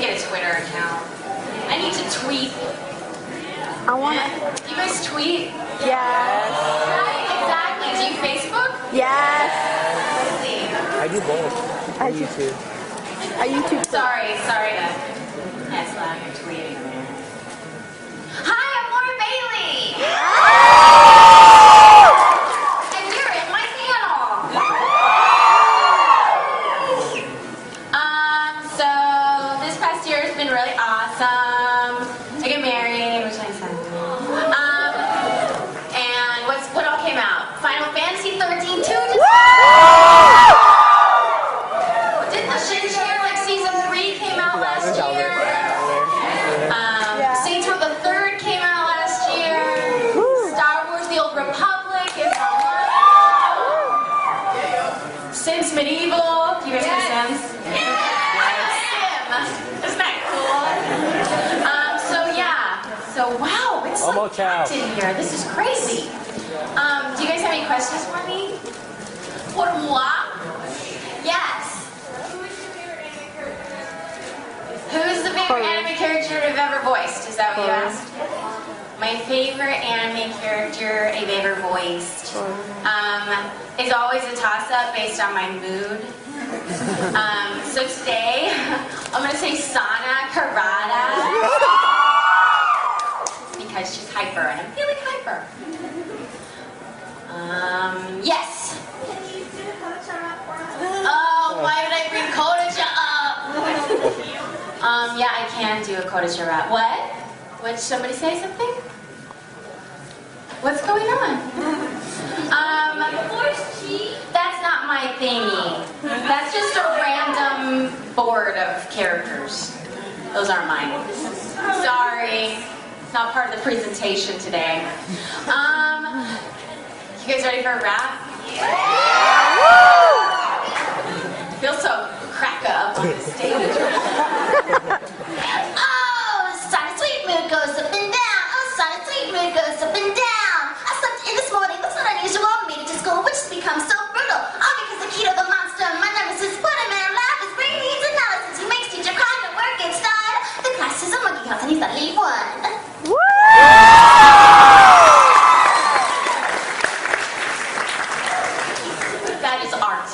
get a Twitter account. I need to tweet. I want to. You guys tweet? Yes. Right, exactly. Do you Facebook? Yes. I do both. I YouTube. I YouTube. Sorry to mess loud. You're tweeting. Hi, I'm Laura Bailey. And you're in my channel. So this past year has been really awesome. I got married, which I'm sad. And what all came out? Final Fantasy 13 2 just didn't the Shin share like season 3 came out last year? Saints Row the Third came out last year. Star Wars: The Old Republic is online. Sims Medieval. Do you guys play Sims? Isn't that cool? So wow, it's so packed in here. This is crazy. Do you guys have any questions for me? Pour moi? Yes. Who's the favorite anime character you've ever voiced? Is that what you asked? My favorite anime character I've ever voiced is always a toss-up based on my mood. So today, I'm going to say Sana Karada because she's hyper and I'm feeling hyper. Yes. Can you do Kodacha rap for us? Oh, why did I bring Kodacha up? Yeah, I can do a Kodacha rap. What? Would somebody say something? What's going on? That's not my thingy. That's just a random board of characters. Those aren't mine. Sorry. It's not part of the presentation today. You guys ready for a rap? Yeah. Feel so crack up on the stage. Oh, Sonic Sweet Mood goes up and down. Oh, Sonic Sweet Mood goes up and down. I slept in this morning, that's not unusual. Made it to school, which has become so brutal. All because of Keto the monster. My nemesis put him in a lab. His brain needs analysis. He makes teacher cry and work gets done. The class is a monkey house and he's the lead one. That is art.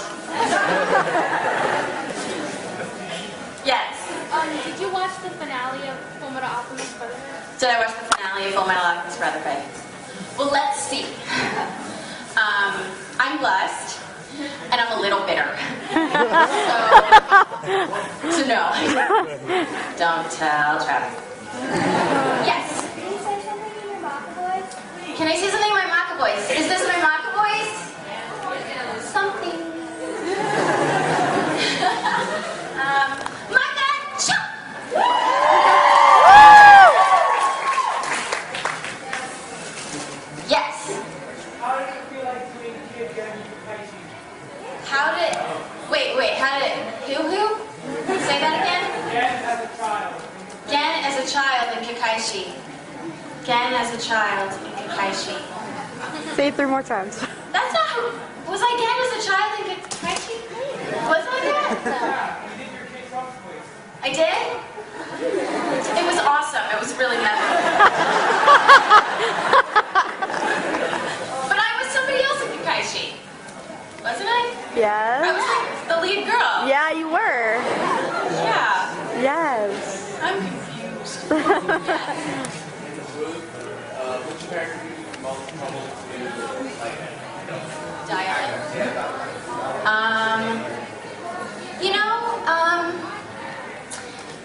Yes. Did you watch the finale of Fullmetal Alchemist Brotherhood? Did I watch the finale of Fullmetal Alchemist Brotherhood? Well, let's see. I'm blessed, and I'm a little bitter. So no. Don't tell Travis. Yes. Can you say something in your Maka voice? Can I say something in my Maka voice? Is this my Maka voice? Something. Maka chop! Yes. How did it feel like doing Kid Gen Kakashi? How did who? Say that again? Gen as a child. Gen as a child in Kakaishi. Gen as a child in Kakaishi. Say it 3 more times. That's not who. Was I Gen as a child in Kakaishi? Was I that? Yeah, you did your Kid Trump voice. I did? It was awesome. It was really memorable. But I was somebody else in Kakaishi. Wasn't I? I Yes. was like the lead girl. Yeah, you were. Yeah. Yes. I'm confused. Dialect.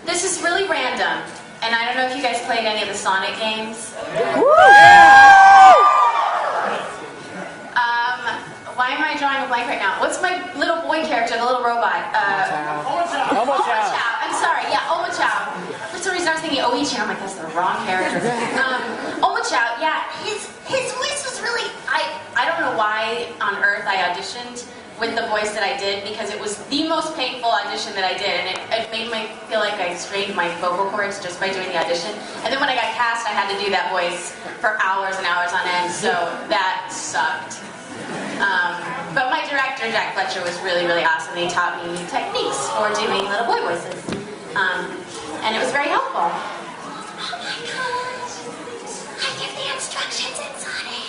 This is really random, and I don't know if you guys played any of the Sonic games. Why am I drawing a blank right now? What's my little boy character, the little robot? Omochao. I'm sorry, yeah, Omochao. For some reason I was thinking Oichi, I'm like, that's the wrong character. Omochao, yeah, his voice was really, I don't know why on earth I auditioned with the voice that I did, because it was the most painful audition that I did, and it made me feel like I strained my vocal cords just by doing the audition. And then when I got cast, I had to do that voice for hours and hours on end, so that sucked. But my director, Jack Fletcher, was really, really awesome. He taught me new techniques for doing little boy voices. and it was very helpful. Oh my gosh. I give the instructions, it's Sonny.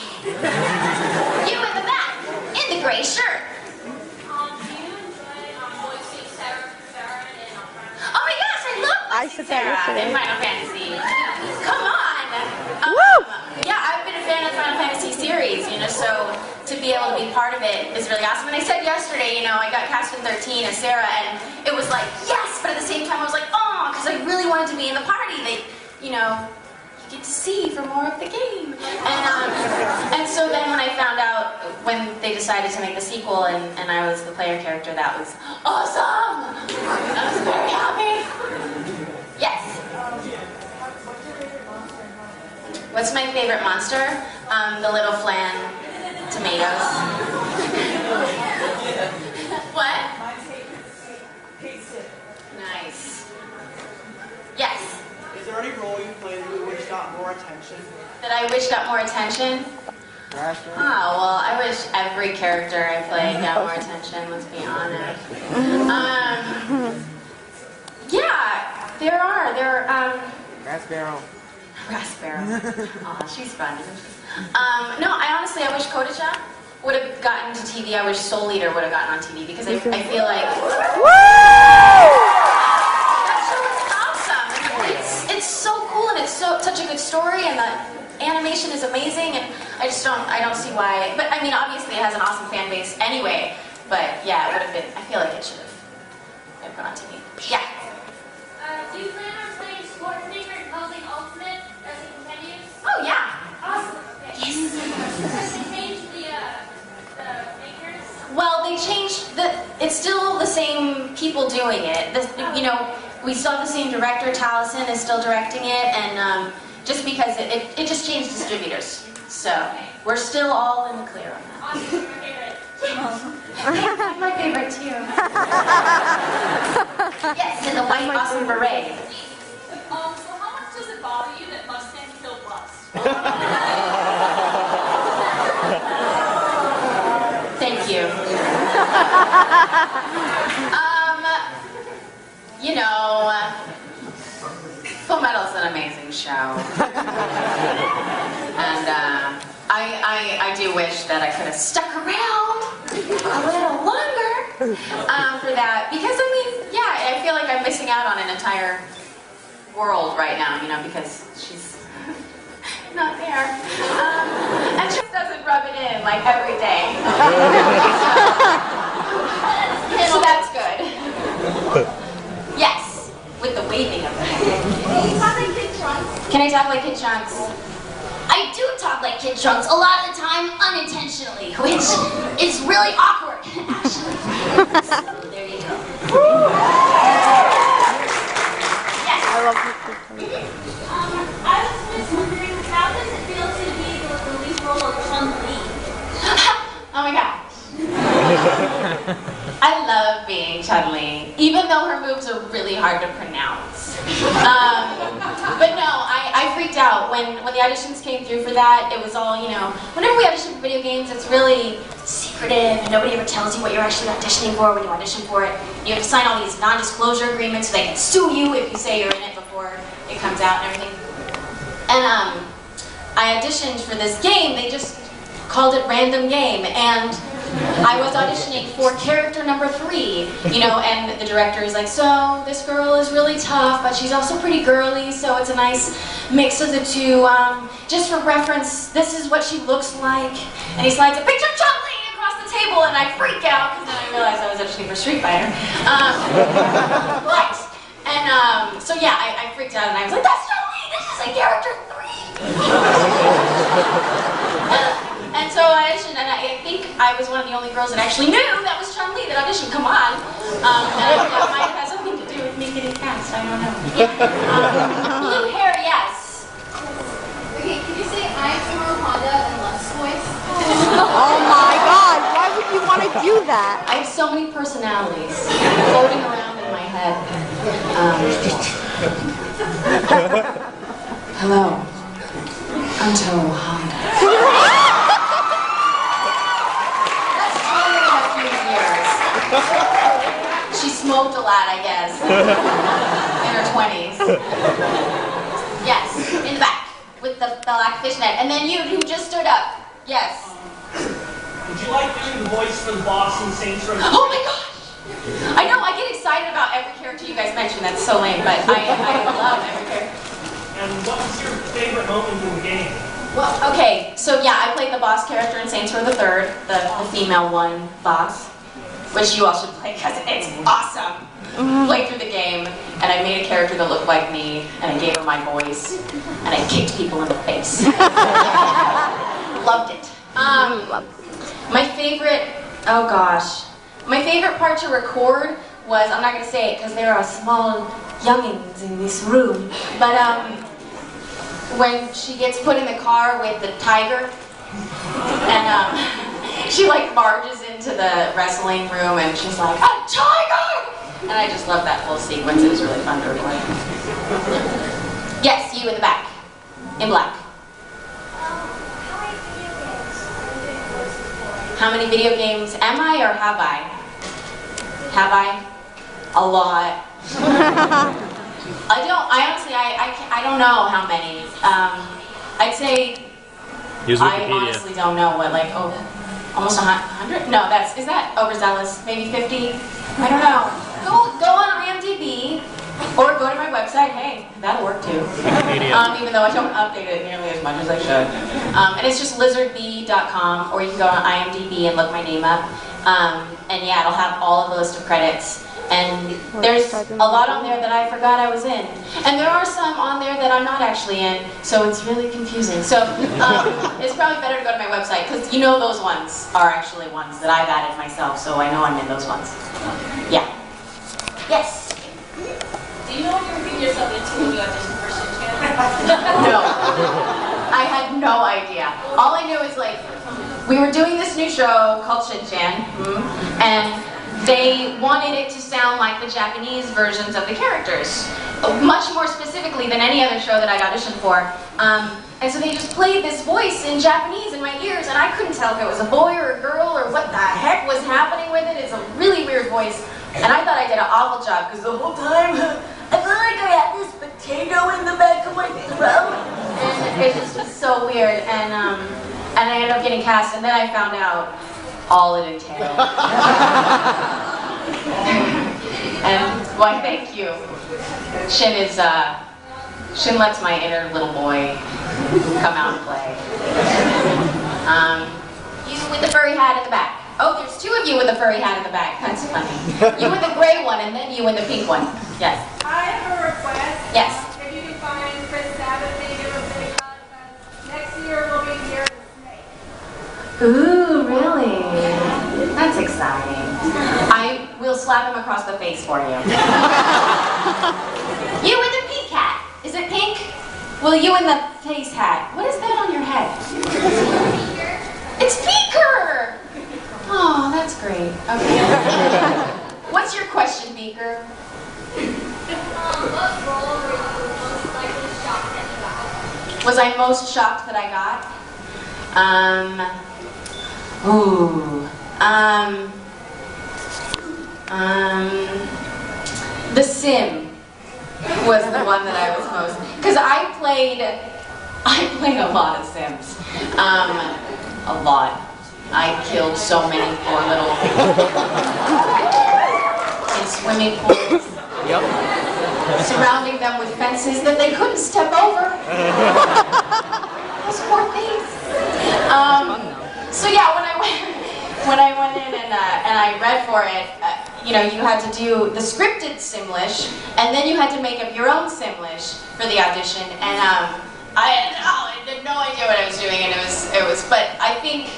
You in the back, in the gray shirt. Do you enjoy voicing Sarah and Oh my gosh, I love I said that yesterday. In Final Fantasy. Come on! Woo! Yeah, I've been a fan of the Final Fantasy series, so to be able to be part of it is really awesome. And I said yesterday, I got cast in 13 as Sarah, and it was like, yes, but at the same time I was like, oh, because I really wanted to be in the party that, you get to see for more of the game. And so then when I found out, when they decided to make the sequel and I was the player character, that was awesome! I was very happy. Yes. What's my favorite monster? The little flan tomatoes. What? Nice. Yes. Is there any role you played that you wish got more attention? That I wish got more attention? Oh, well, I wish every character I played got more attention, let's be honest. Yeah, there are. Raspberry. Raspberry. Aw, she's fun, isn't she? No, I wish Kodasha would have gotten to TV. I wish Soul Eater would have gotten on TV because I feel like that show is awesome. It's so cool and it's such a good story and the animation is amazing and I don't see why. But I mean, obviously it has an awesome fan base anyway. But yeah, it would have been. I feel like it should have been put on TV. Yeah. Do you plan on playing Schwarzenegger and Posing Ultimate as it continues? Oh yeah. Awesome. Okay. Yes. Because they changed the makers. Well, they changed it's still the same people doing it. We still have the same director, Taliesin is still directing it, and just because it just changed distributors. So, we're still all in the clear on that. Awesome. My favorite. Yeah, my favorite too. Yes, in the white awesome beret. So how much does it bother you that Mustang killed Rust? Thank you. Full Metal's an amazing show. And I do wish that I could have stuck around a little longer for that. Because, I feel like I'm missing out on an entire world right now, because she's not there. And she doesn't rub it in, like, every day. So that's good. Yes, with the waving of the hand. Can I talk like Kid Trunks? I do talk like Kid Trunks a lot of the time unintentionally, which is really awkward, actually. So there you go. Yes. I love Kid Trunks. I was just wondering, how does it feel to be the lead role of Chun-Li? Oh my gosh. I love being Chun-Li, even though her moves are really hard to pronounce. But no, I freaked out when the auditions came through for that. It was all, whenever we audition for video games, it's really secretive and nobody ever tells you what you're actually auditioning for when you audition for it. You have to sign all these non-disclosure agreements so they can sue you if you say you're in it before it comes out and everything. And I auditioned for this game. They just called it Random Game, and I was auditioning for character number 3, and the director is like, so this girl is really tough, but she's also pretty girly, so it's a nice mix of the two. Just for reference, this is what she looks like. And he slides a picture of Chun-Li across the table, and I freak out, because then I realized I was auditioning for Street Fighter. What? And so yeah, I freaked out, and I was like, that's Chun-Li, this is like character 3. And so I auditioned, and I think I was one of the only girls that actually knew that was Chun-Li that auditioned. Come on. And that might have had something to do with me getting cast. I don't know. Blue hair, yes. Okay, can you say I'm Toru Honda in Left's voice? Oh my god, why would you want to do that? I have so many personalities floating around in my head. Hello. I'm Toru Honda. She's smoked a lot, I guess. In her 20s. Yes, in the back with the black fishnet. And then you who just stood up. Yes. Would you like doing the voice for the boss in Saints Row? Oh my gosh! I know, I get excited about every character you guys mention. That's so lame, but I love every character. And what was your favorite moment in the game? Well, okay, so yeah, I played the boss character in Saints Row the Third, the female one boss, which you all should play because it's awesome. Played through the game, and I made a character that looked like me, and I gave her my voice, and I kicked people in the face. Loved it. My favorite, oh gosh, my favorite part to record was, I'm not going to say it because there are small youngins in this room, but when she gets put in the car with the tiger, and she like barges into the wrestling room and she's like, a tiger! And I just love that whole sequence. It was really fun to record. Yes, you in the back, in black. How many video games am I or have I? Have I? A lot. I honestly don't know how many. I'd say, I honestly don't know what, like, almost 100? No, is that overzealous? Maybe 50? I don't know. Go on IMDb, or go to my website. Hey, that'll work too. Even though I don't update it nearly as much as I should. And it's just lizardbee.com, or you can go on IMDb and look my name up. And yeah, it'll have all of the list of credits. And there's a lot on there that I forgot I was in. And there are some on there that I'm not actually in, so it's really confusing. So it's probably better to go to my website, because you know those ones are actually ones that I've added myself, so I know I'm in those ones. Yeah. Yes? Do you know what you repeat yourself into when you audition for Shin Chan? No. I had no idea. All I knew is, like, we were doing this new show called Shin Chan, and they wanted it to sound like the Japanese versions of the characters, much more specifically than any other show that I'd auditioned for. And so they just played this voice in Japanese in my ears, and I couldn't tell if it was a boy or a girl or what the heck was happening with it. It's a really weird voice, and I thought I did an awful job, because the whole time I felt like I had this potato in the back of my throat, and it just was so weird. And I ended up getting cast, and then I found out all it entailed. And why, thank you. Shin lets my inner little boy come out and play. You with the furry hat in the back. Oh, there's two of you with the furry hat in the back. That's funny. You with the gray one, and then you in the pink one. Yes. I have a request. Yes. If you can find Chris Sabbath and give a big hug, next year we'll be here in the snake. Ooh, really? That's exciting. I will slap him across the face for you. You with the pink hat. Is it pink? Well, you in the face hat. What is that on your head? It's Beaker! Oh, that's great. Okay. What's your question, Beaker? What role were you most likely shocked that you got? Was I most shocked that I got? The Sim was the one that I was most, because I played a lot of Sims. A lot. I killed so many poor little in swimming pools. Yep. Surrounding them with fences that they couldn't step over. Those poor things. So yeah, when I went in and I read for it, you know, you had to do the scripted Simlish, and then you had to make up your own Simlish for the audition. And I had no idea what I was doing, and it was. But I think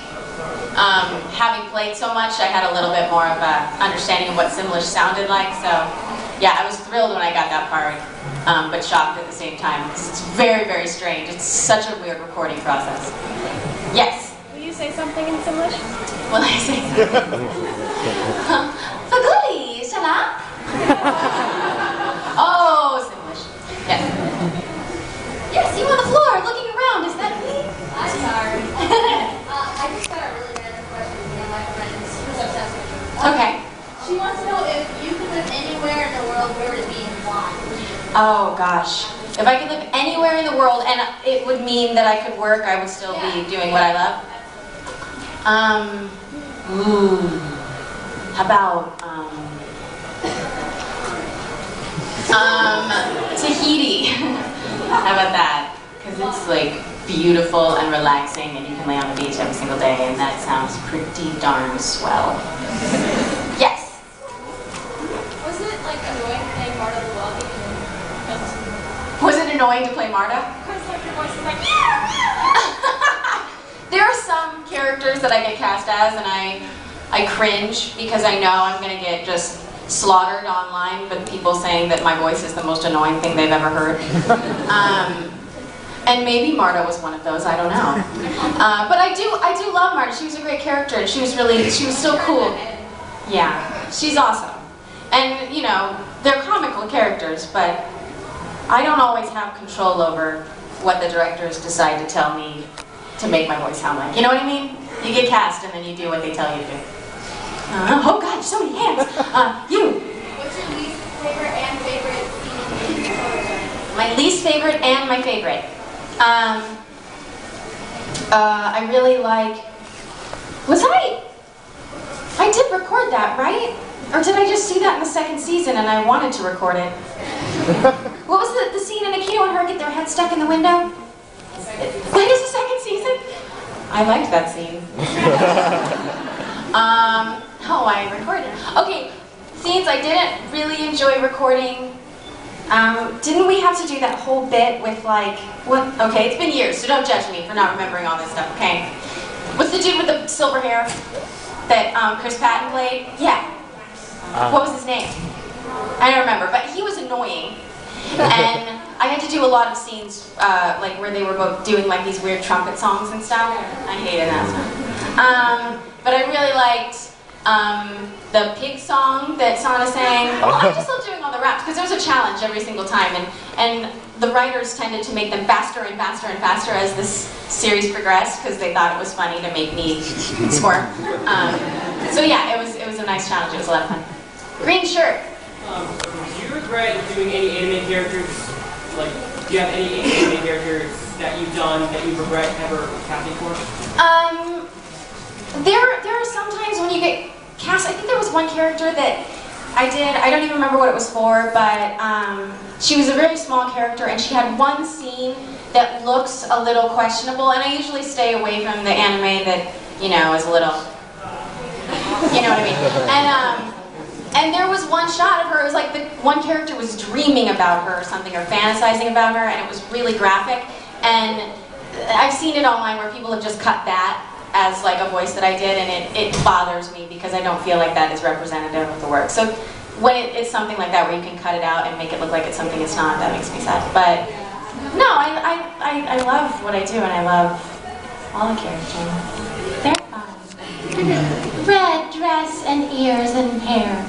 having played so much, I had a little bit more of a understanding of what Simlish sounded like. So yeah, I was thrilled when I got that part, but shocked at the same time. It's very, very strange. It's such a weird recording process. Yes. Will you say something in Simlish? Will I say something? Faguli, shut up. Oh, Simlish. Yes. Yes, you on the floor looking around. Is that me? I'm sorry. I just got a really random question from one of my friends who's obsessed with you. Okay. She wants to know if you could live anywhere world, where would it be and why? Oh gosh. If I could live anywhere in the world and it would mean that I could work, I would still be doing what I love. How about, Tahiti. How about that? Because it's like beautiful and relaxing and you can lay on the beach every single day and that sounds pretty darn swell. Yes? Was it like annoying playing Marta the Welding? Was it annoying to play Marta? Because like your voice is like, yeah! There are some characters that I get cast as and I cringe because I know I'm going to get just slaughtered online with people saying that my voice is the most annoying thing they've ever heard. And maybe Marta was one of those, I don't know. But I do love Marta. She was a great character and she was so cool. Yeah, she's awesome. And, you know, they're comical characters, but I don't always have control over what the directors decide to tell me to make my voice sound like. You know what I mean? You get cast and then you do what they tell you to do. Oh God, so many hands. You. What's your least favorite and favorite scene? My least favorite and my favorite. I really like. I did record that, right? Or did I just see that in the second season and I wanted to record it? What was the scene in Akito and her get their head stuck in the window? That is the second season? I liked that scene. Oh, I recorded. Okay, scenes I didn't really enjoy recording. Didn't we have to do that whole bit with like, what? Okay, it's been years, so don't judge me for not remembering all this stuff, okay? What's the dude with the silver hair that Chris Patton played? Yeah. What was his name? I don't remember, but he was annoying. And I had to do a lot of scenes like where they were both doing like these weird trumpet songs and stuff. I hated that stuff. But I really liked the pig song that Sana sang. Well, I just love doing all the raps because there was a challenge every single time, and the writers tended to make them faster and faster and faster as this series progressed because they thought it was funny to make me squirm. So yeah, it was a nice challenge. It was a lot of fun. Green shirt. Do you regret doing any anime characters? Like, do you have any anime characters that you've done that you regret ever casting for? There are some times when you get cast. I think there was one character that I did. I don't even remember what it was for, but she was a very small character, and she had one scene that looks a little questionable. And I usually stay away from the anime that is a little, you know what I mean. And there was one shot of her. It was like the one character was dreaming about her or something, or fantasizing about her, and it was really graphic. And I've seen it online where people have just cut that as like a voice that I did, and it bothers me because I don't feel like that is representative of the work. So when it's something like that where you can cut it out and make it look like it's something it's not, that makes me sad. But no, I love what I do, and I love all the characters. They're fun. Red dress and ears and hair.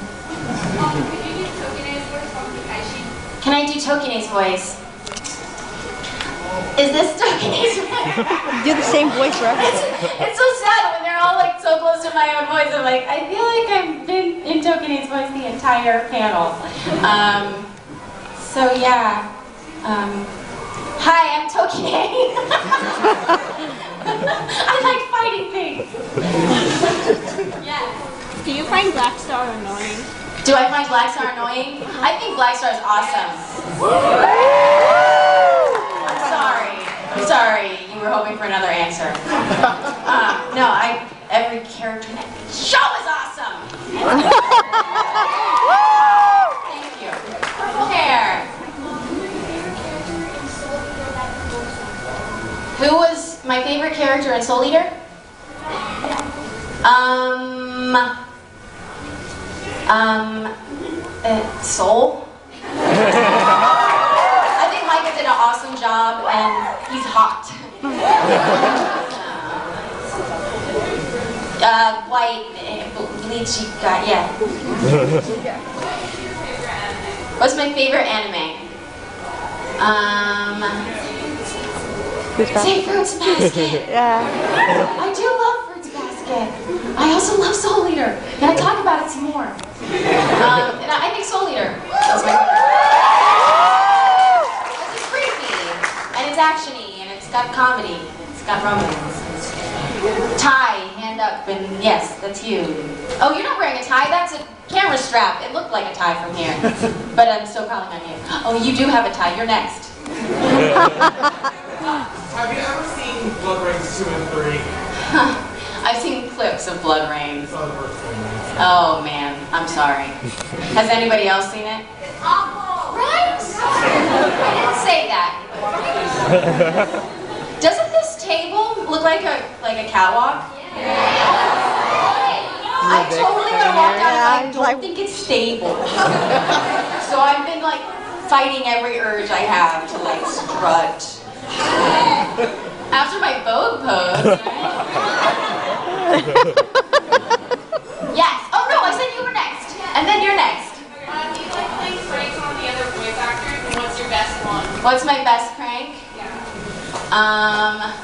Can I do Tokine's voice? Is this Tokine's voice? Do the same voice for everything. It's so sad when they're all like so close to my own voice. I'm like, I feel like I've been in Tokine's voice the entire panel. So yeah. Hi, I'm Tokine. I like fighting things. Yeah. Do you find Black Star annoying? Do I find Black Star annoying? I think Black Star is awesome. I'm sorry. You were hoping for another answer. No, every character in that show is awesome. Thank you. Purple hair. Who was my favorite character in Soul Eater? Soul? I think Micah did an awesome job, and he's hot. White, bleachy guy, yeah. What's my favorite anime? Say Fruits Basket. Yeah. I do love Fruits Basket. I also love Soul Eater. Can I talk about it some more? And I think Soul Eater. That's my favorite. It's creepy, and it's actiony, and it's got comedy, and it's got romance. Tie, hand up, and yes, that's you. Oh, you're not wearing a tie, that's a camera strap. It looked like a tie from here, but I'm still calling on you. Oh, you do have a tie, you're next. Have you ever seen Blood Rains 2 and 3? I've seen clips of Blood Rain. Oh man, I'm sorry. Has anybody else seen it? It's awful. Right? I didn't say that. Doesn't this table look like a catwalk? I totally would have walked out and I don't think it's stable. So I've been like fighting every urge I have to like strut. After my Vogue pose, right? Yes. Oh no, I said you were next. And then you're next. Do you like playing pranks on the other voice actors? And what's your best one? What's my best prank? I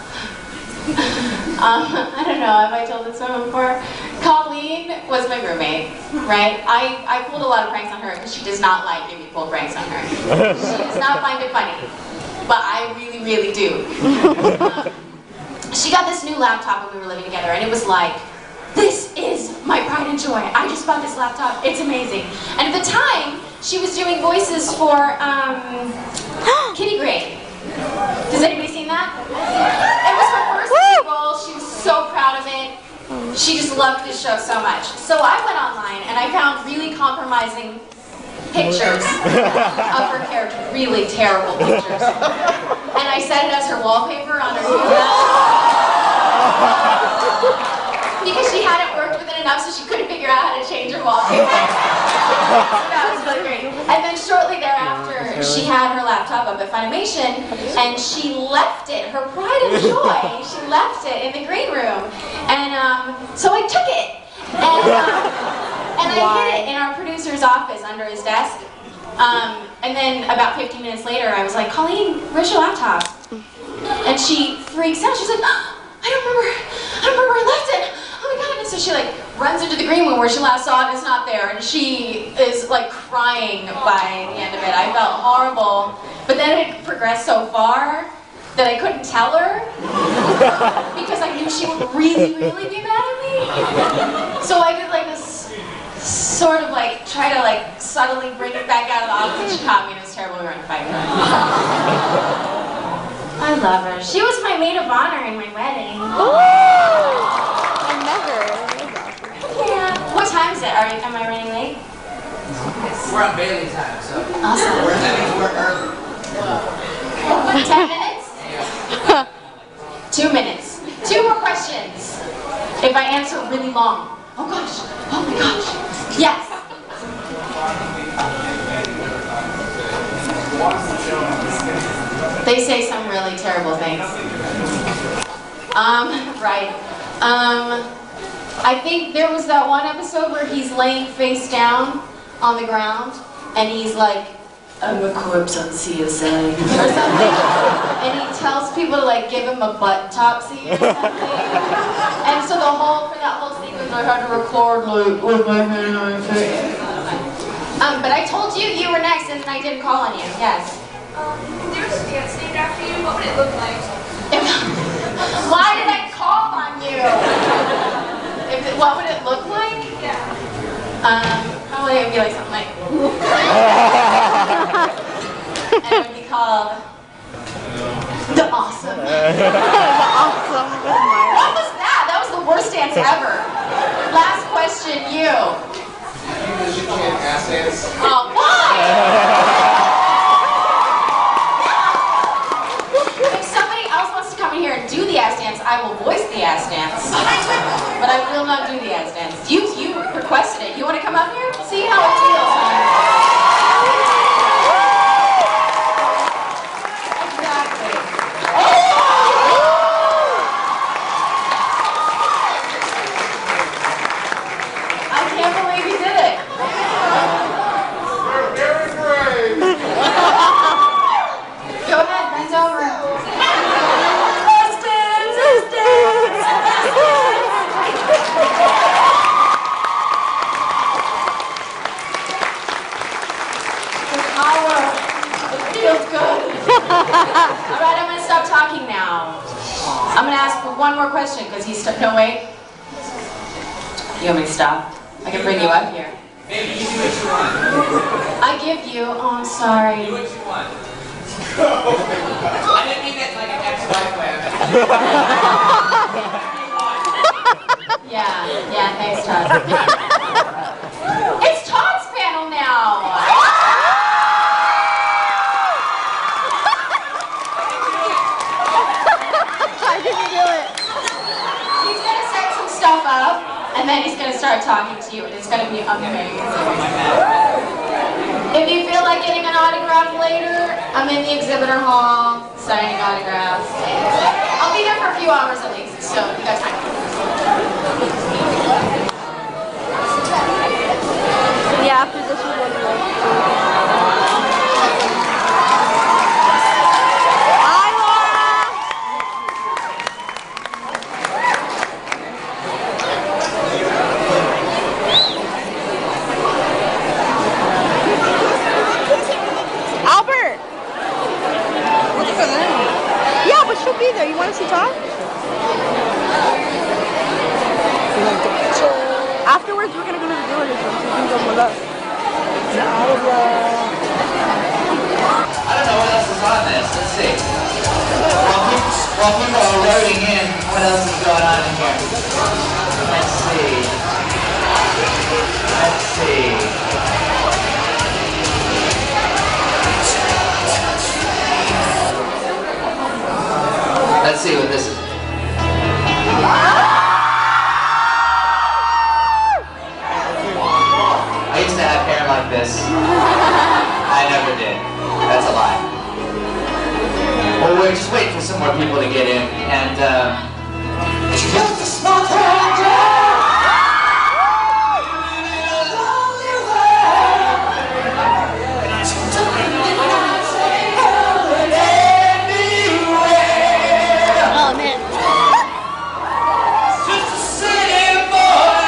don't know, have I told this one before? Colleen was my roommate, right? I pulled a lot of pranks on her because she does not like if you pull pranks on her. She does not find it funny, but I really, really do. She got this new laptop when we were living together, and it was like, this is my pride and joy. I just bought this laptop, it's amazing. And at the time, she was doing voices for Kitty Grade. Has anybody seen that? It was her first role. She was so proud of it. She just loved this show so much. So I went online and I found really compromising pictures of her character, really terrible pictures. And I set it as her wallpaper on her because she hadn't worked with it enough, so she couldn't figure out how to change her wallpaper. That was really great. And then shortly thereafter, she had her laptop up at Funimation, and she left it, her pride and joy, she left it in the green room. And so I took it, and I hid it in our producer's office under his desk. And then about 15 minutes later, I was like, Colleen, where's your laptop? And she freaks out. She's like, I don't remember where I left it. Oh my God. And so she like runs into the green room where she last saw it and it's not there. And she is like crying by the end of it. I felt horrible. But then it progressed so far that I couldn't tell her because I knew she would really, really be mad at me. So I did like this sort of like try to like subtly bring it back out of the office, and she caught me and it was terrible. We were in a fight. I love her. She was my maid of honor in my wedding. I never. Yeah. What time is it? Am I running late? We're on Bailey time, so. Awesome. That means we're early. 10 minutes? 2 minutes. 2 more questions. If I answer really long. Oh gosh. Oh my gosh. Yes. They say some really terrible things. Right. I think there was that one episode where he's laying face down on the ground and he's like, I'm a corpse on CSI or something. And he tells people to like give him a butt topsy or something. And so for that whole sequence I had to record like with my hand on my face. But I told you were next and I didn't call on you. Yes. There's a dance named after you. What would it look like? Why did I call on you? What would it look like? Yeah. Probably it would be like something like. And it would be called The Awesome. The Awesome with Myra. What was that? That was the worst dance ever. Last question, you. You can't ass dance. Oh, why? If somebody else wants to come in here and do the ass dance, I will voice the ass dance. But I will not do the ass dance. You requested it. You want to come up here? See how it feels. Exactly. I can't believe you did it. We're very brave. Go ahead, bend over. power. It feels good. All right, I'm going to stop talking now. I'm going to ask one more question because he's... No, wait. You want me to stop? I can bring you up here. Maybe you do what you want. I give you... Oh, I'm sorry. Do what you want. I didn't mean that like an ex-wife way. Yeah, thanks, Todd. It's Todd's panel now. I didn't do it. He's going to set some stuff up, and then he's going to start talking to you, and it's going to be amazing. If you feel like getting an autograph later, I'm in the exhibitor hall signing autographs. I'll be there for a few hours at least, so you got time. Yeah, after this we're going to go. Hi, Laura! Albert! Yeah, but she'll be there. You want to see Todd? Afterwards, we're gonna go to the village room so you can go with us. I don't know what else is on this. Let's see. While people are loading in, what else is going on in here? Let's see. Let's see. Let's see what this is. I used to have hair like this. I never did. That's a lie. Well, we're just waiting for some more people to get in, and just a small Oh, man. just a city boy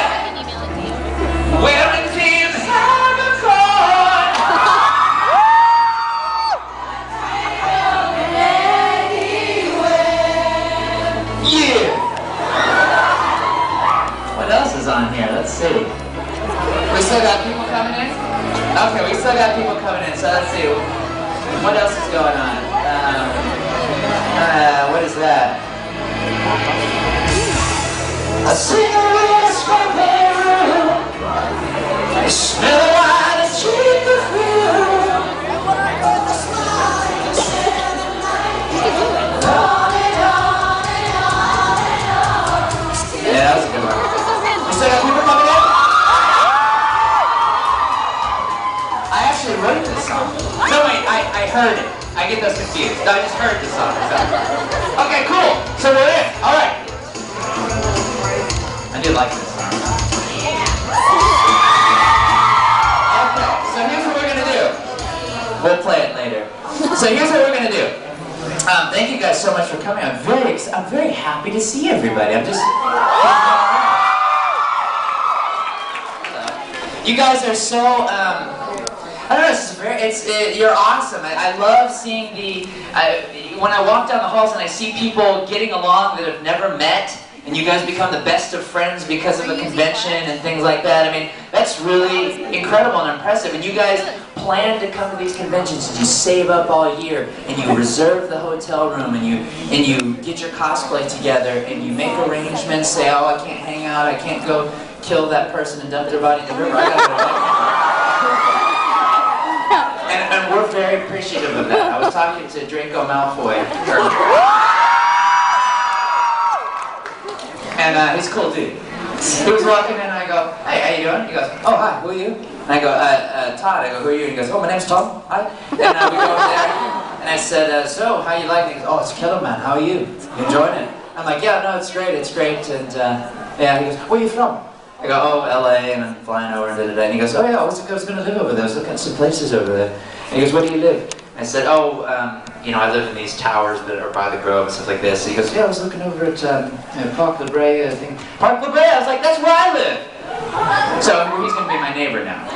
wearing jeans Haberkorn. Yeah. What else is on here? Let's see. We still got people coming in? Okay, we still got people coming in, so let's see. What else is going on? What is that? A cigarette from Peru. I smell wine and cheap perfume. Yeah, that was a good one. We still got people coming in? I actually wrote this song. No, wait, I heard it. I get those confused. No, I just heard the song. So. Okay, cool. So we're in. All right. I do like this song. Okay, so here's what we're gonna do. We'll play it later. So here's what we're gonna do. Thank you guys so much for coming. I'm very happy to see everybody. I'm just. You guys are so. I don't know. You're awesome. I love seeing when I walk down the halls and I see people getting along that have never met, and you guys become the best of friends because of a convention and things like that. I mean, that's really incredible and impressive. And you guys plan to come to these conventions and you save up all year and you reserve the hotel room and you get your cosplay together and you make arrangements. Say, oh, I can't hang out. I can't go kill that person and dump their body in the river. I gotta go. And we're very appreciative of that. I was talking to Draco Malfoy and he's a cool dude. He was walking in and I go, hey, how you doing? He goes, oh, hi, who are you? And I go, Todd. I go, who are you? And he goes, oh, my name's Tom. Hi. And we go over there and I said, so, how you like it? He goes, oh, it's killer, man. How are you? You enjoying it? I'm like, yeah, no, it's great. And yeah, he goes, where are you from? I go, oh, LA, and I'm flying over, and he goes, oh yeah, I was going to live over there. I was looking at some places over there. And he goes, where do you live? I said, oh, I live in these towers that are by the Grove and stuff like this. He goes, yeah, I was looking over at Park La Brea, I think. Park La Brea, I was like, that's where I live. So he's going to be my neighbor now.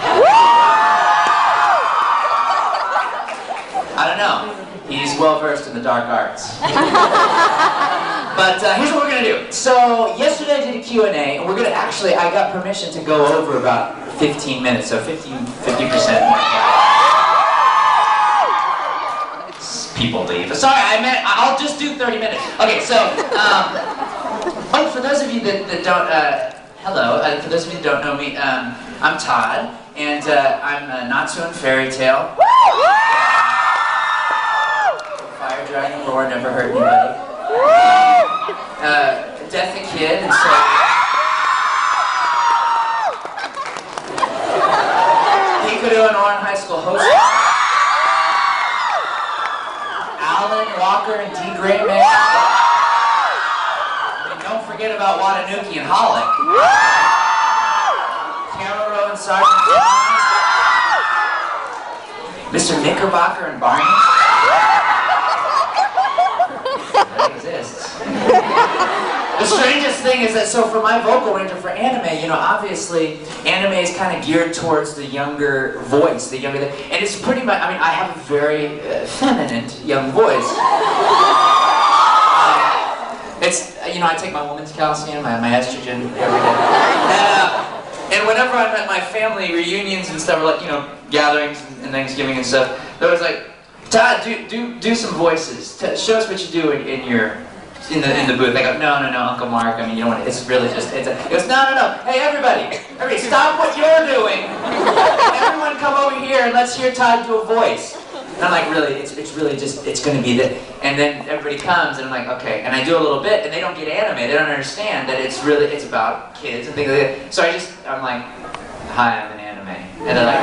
He's well versed in the dark arts. But here's what we're gonna do. So yesterday I did a Q&A, and we're gonna actually, I got permission to go over about 15 minutes, so 50% more. People leave. Sorry, I'll just do 30 minutes. Okay, so, oh, for those of you that don't, hello, for those of you that don't know me, I'm Todd, and I'm Natsu in Fairy Tale. Fire, Dragon, Roar, never hurt anybody. Death the Kid, and so... Hikaru and Oran High School host. Alan Walker and D. Gray Man. And don't forget about Watanuki and Hollick. Carol and Sergeant John. Mr. Knickerbocker and Barney. That exists. The strangest thing is that, so for my vocal range for anime, you know, obviously anime is kind of geared towards the younger voice, and it's pretty much, I mean, I have a very feminine young voice. It's, you know, I take my woman's calcium, my estrogen every day. And whenever I'm at my family reunions and stuff, like, you know, gatherings and Thanksgiving and stuff, they're always like, Todd, do some voices. Show us what you do in the booth. I go, no, Uncle Mark. I mean, you don't want to. It's really just. He goes, no. Hey, everybody, stop what you're doing. Everyone, come over here and let's hear Todd do a voice. And I'm like, really? It's really just. It's going to be that. And then everybody comes, and I'm like, okay. And I do a little bit, and they don't get anime. They don't understand that it's about kids and things like that. So I'm like, hi, I'm an anime, and they're like.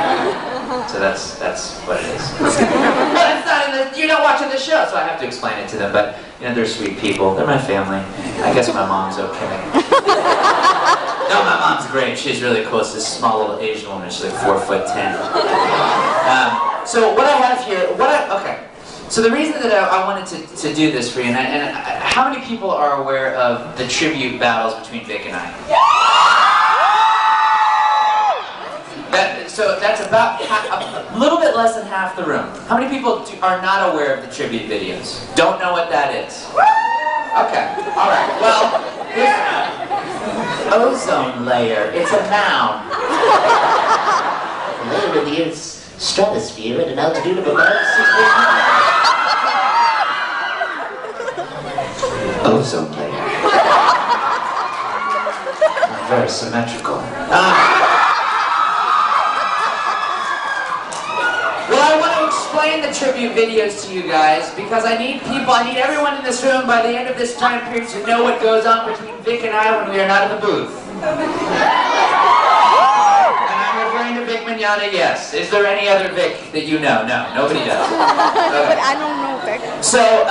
So that's what it is. But it's not you're not watching the show, so I have to explain it to them. But you know, they're sweet people. They're my family. I guess my mom's okay. No, my mom's great. She's really cool. It's this small little Asian woman. She's like 4'10". So what I have here, okay. So the reason that I wanted to do this for you, and how many people are aware of the tribute battles between Vic and I? So that's about a little bit less than half the room. How many people are not aware of the tribute videos? Don't know what that is? Okay, all right. Well, ozone layer. It's a noun. A layer of the Earth's stratosphere at an altitude of about 6 meters. Ozone layer. Very symmetrical. Well, I want to explain the tribute videos to you guys because I need everyone in this room by the end of this time period to know what goes on between Vic and I when we are not in the booth. And I'm referring to Vic Mignogna, yes. Is there any other Vic that you know? No, nobody does. Okay. But I don't know Vic. So,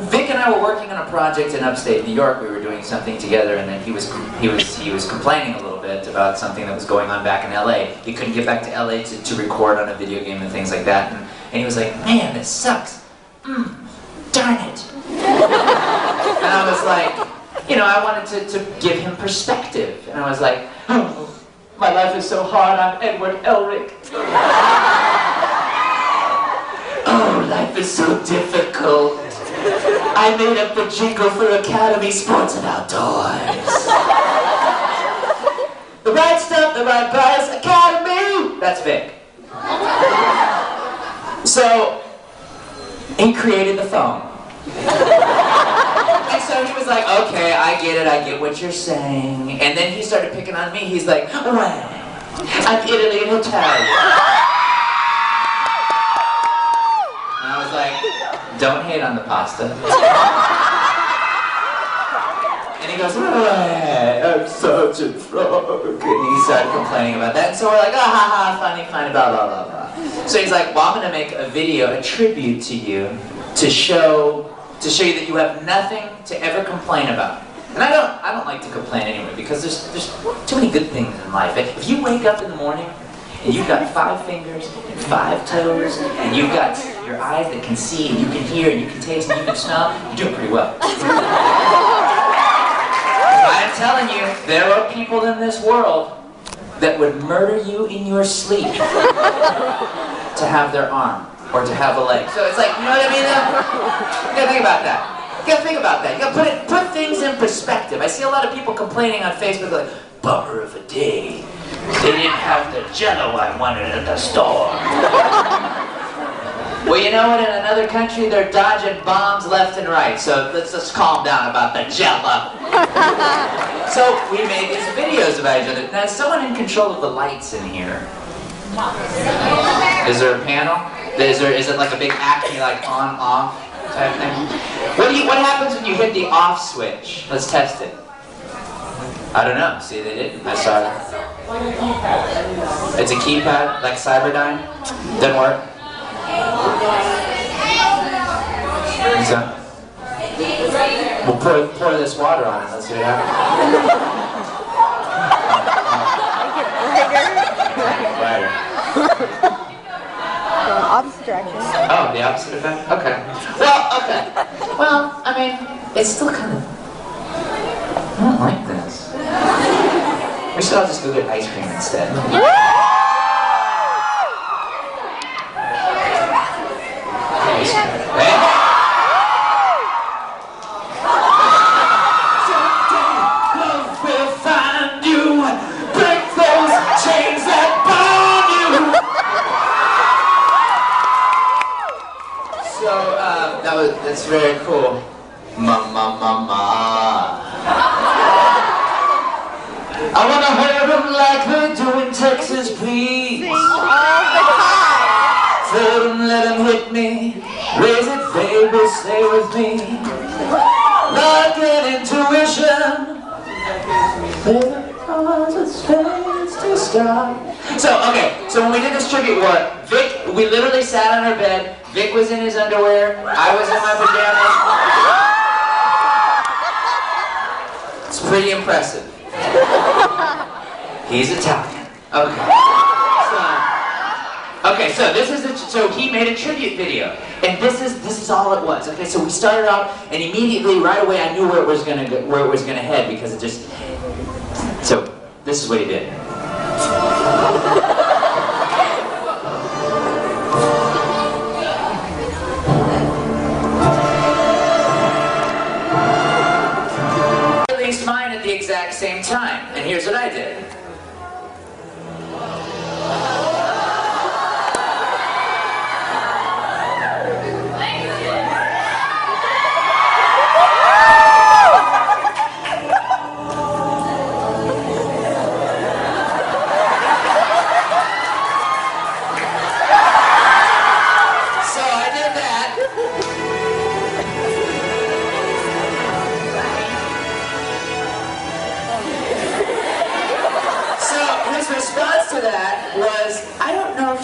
Vic and I were working on a project in upstate New York. We were doing something together, and then he was complaining a little bit about something that was going on back in LA. He couldn't get back to LA to record on a video game and things like that. And he was like, man, this sucks. Darn it. And I was like, you know, I wanted to give him perspective. And I was like, oh, my life is so hard, I'm Edward Elric. Oh, life is so difficult. I made up the jingle for Academy Sports and Outdoors. The right stuff, the right price, Academy! That's Vic. So, he created the phone. And so he was like, okay, I get what you're saying. And then he started picking on me. He's like, well, I'm Italy and Italian. And I was like, don't hate on the pasta. And he goes, I'm such a frog. And he started complaining about that. And so we're like, ha ha, funny, blah, blah, blah, blah. So he's like, well, I'm going to make a video, a tribute to you, to show you that you have nothing to ever complain about. And I don't like to complain anyway, because there's too many good things in life. If you wake up in the morning, and you've got 5 fingers, and 5 toes, and you've got your eyes that can see, and you can hear, and you can taste, and you can smell, you're doing pretty well. I'm telling you, there are people in this world that would murder you in your sleep to have their arm. or to have a leg. So it's like, you know what I mean though? You gotta think about that. You gotta think about that. You gotta put things in perspective. I see a lot of people complaining on Facebook like, bummer of a day. They didn't have the Jell-O I wanted at the store. Well, you know what? In another country, they're dodging bombs left and right. So let's just calm down about the Jell-O. So we made these videos about each other. Now, is someone in control of the lights in here? Is there a panel? Is it like a big Acme, like on, off type thing? What happens when you hit the off switch? Let's test it. I don't know. See, they didn't. I saw it. It's a keypad, like Cyberdyne. Didn't work. So, we'll pour this water on it. Let's see what happens. Lighter. Opposite direction. Oh, the opposite effect? Okay. Well, I mean, it's still kind of... I don't like this. We should all just go get ice cream instead. That's very cool. Ma. I wanna hear them like they do in Texas, please. Sing all the time. Tell them, let them hit me. Raise it, baby, stay with me. Like an intuition. Baby, cause it's fast to start. So when we did this tribute war, Vic, we literally sat on our bed. Vic was in his underwear. I was in my pajamas. It's pretty impressive. He's Italian. Okay. So this is so he made a tribute video, and this is all it was. Okay, so we started out, and immediately, right away, I knew where it was gonna head because it just. So this is what he did. Mine at the exact same time, and here's what I did.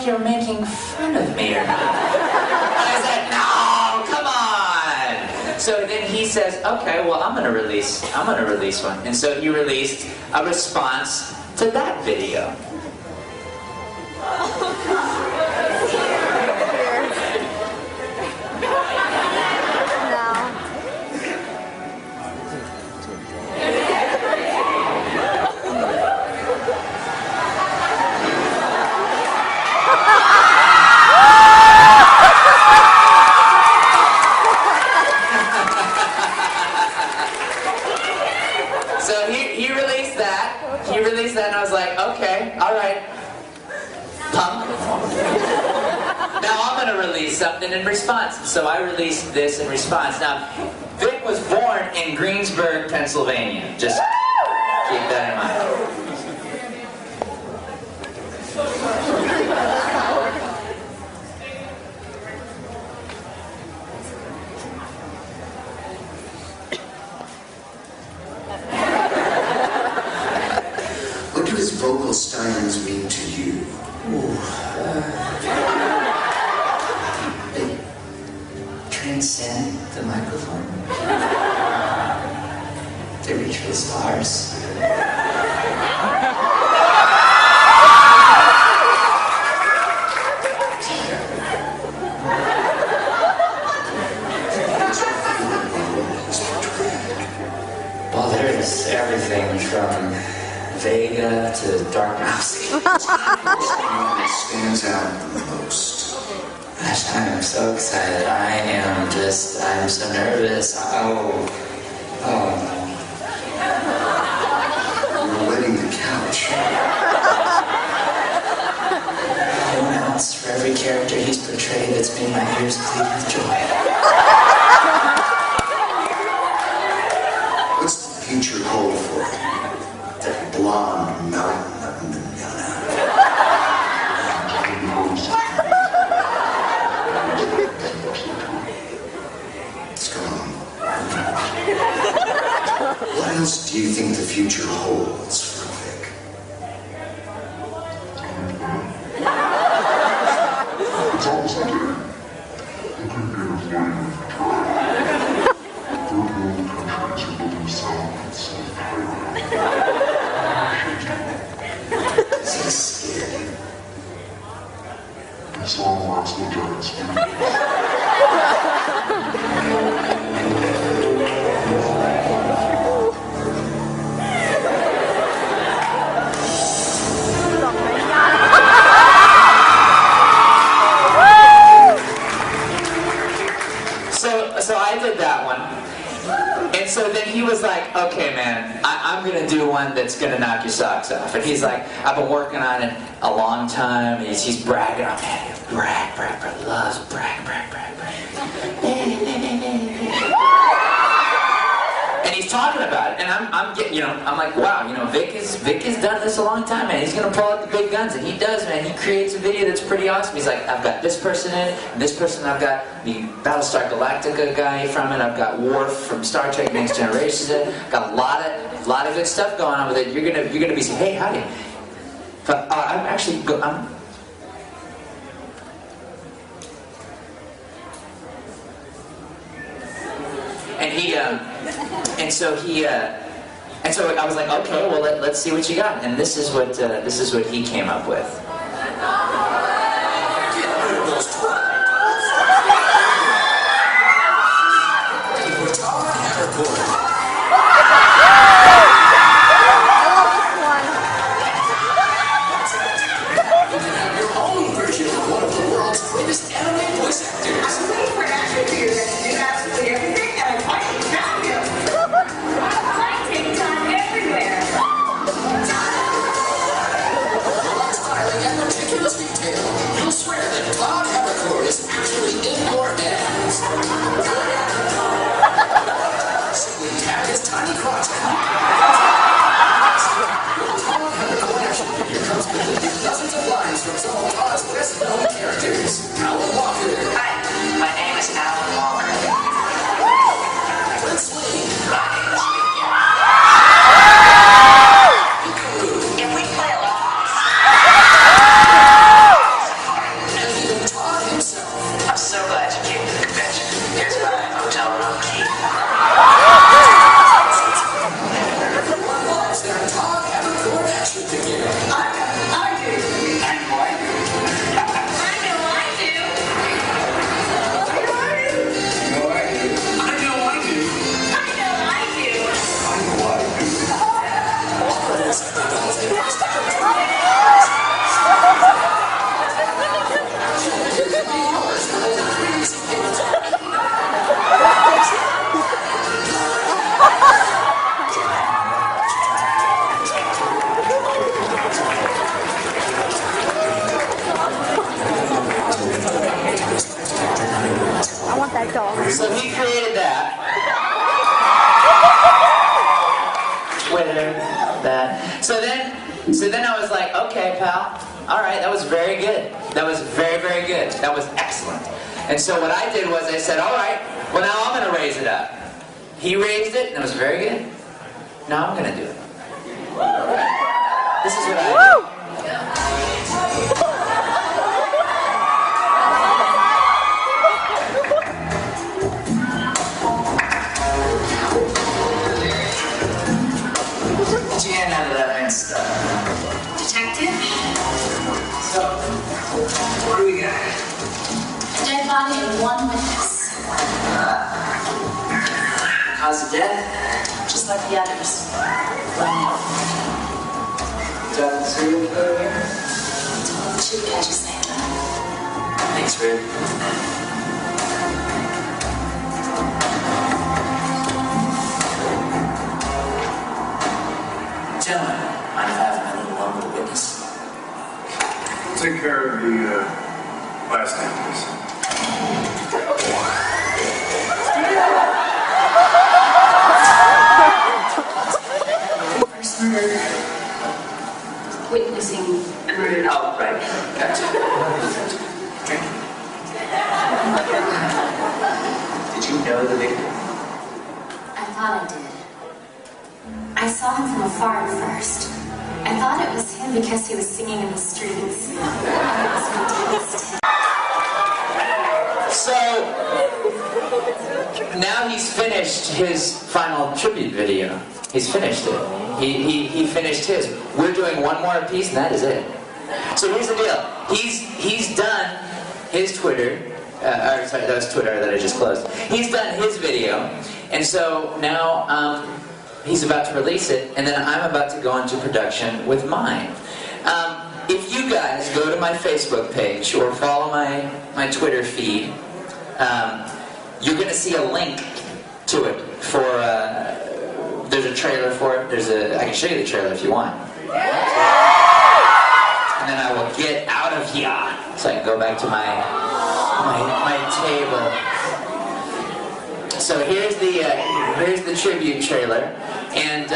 You're making fun of me or not. I said, no, come on. So then he says, okay, well, I'm gonna release one. And so he released a response to that video. He released that and I was like, okay, alright, punk. Now I'm gonna release something in response. So I released this in response. Now, Vic was born in Greensburg, Pennsylvania. Just keep that in mind. What do his vocal stylings mean to you? They transcend the microphone. They reach for the stars. Well, there's everything from Vega to Dark Mouse. Which one stands out the most? Gosh, I'm so excited. I'm so nervous. Oh. You're wetting the couch. Everyone else, for every character he's portrayed, it's made my ears bleed with joy. What's the future hold for you? That blonde mountain of manana. It's gone. What else do you think the future holds for Vic? It's almost like it. Look at the avoiding third world countries are building south and south highway. Does this scare you? It's long last no giants. So I did that one. And so then he was like, okay man, I'm gonna do one that's gonna knock your socks off. And he's like, I've been working on it a long time. He's bragging on me. Brag, loves brag. And he's talking about it, and I'm getting, I'm like, wow, Vic has done this a long time, man. He's gonna pull out the big guns, and he does, man. He creates a video that's pretty awesome. He's like, I've got this person in it, and this person. I've got the Battlestar Galactica guy from it. I've got Worf from Star Trek Next Generation in it. Got a lot of good stuff going on with it. You're gonna be saying, hey, howdy. But I'm actually And so I was like, okay, well let's see what you got. And this is what he came up with. Todd Haberkorn. Your own version of one of the world's greatest anime voice actors. I'm waiting for an action figure that can do absolutely everything, and I'm finally found him. I take time everywhere. Styling and meticulous detail. You'll swear that Todd Haberkorn is actually in your hands. Simply tap his tiny crotch. Todd Haberkorn action figure comes with dozens of lines from some of Todd's best known characters. Alan Walker. Hi, my name is Alan Walker. Prince Lee. My name is Miguel. If we play along, And even Todd himself. I'm so glad you came to the convention. Here's my hotel room key. Everyone loves their Todd Haberkorn action figure. I do. I know I do. I know I do. I want that dog. So he created that. Twitter, that. So then I was like, okay, pal. All right, that was very good. That was very, very good. That was excellent. And so what I did was I said, all right, well now I'm going to raise it up. He raised it, and it was very good. Now I'm going to do it. This is what I do. Detective? So, what do we got? A dead body and one witness. Cause of death? Just like the others. Serial killer here? Told the chief, can't you say that? Thanks Good. Gentlemen, mind if I have my little one with a witness? Take care of the last name, please. Witnessing. Oh, right. Gotcha. Did you know the victim? I thought I did. I saw him from afar at first. I thought it was him because he was singing in the streets. So, now he's finished his final tribute video. He's finished it. He finished his. We're doing one more piece and that is it. So here's the deal. He's done his Twitter. Sorry, that was Twitter that I just closed. He's done his video. And so now he's about to release it, and then I'm about to go into production with mine. If you guys go to my Facebook page or follow my Twitter feed, you're going to see a link to it for, there's a trailer for it. I can show you the trailer if you want. And then I will get out of here so I can go back to my table. So here's the tribute trailer, and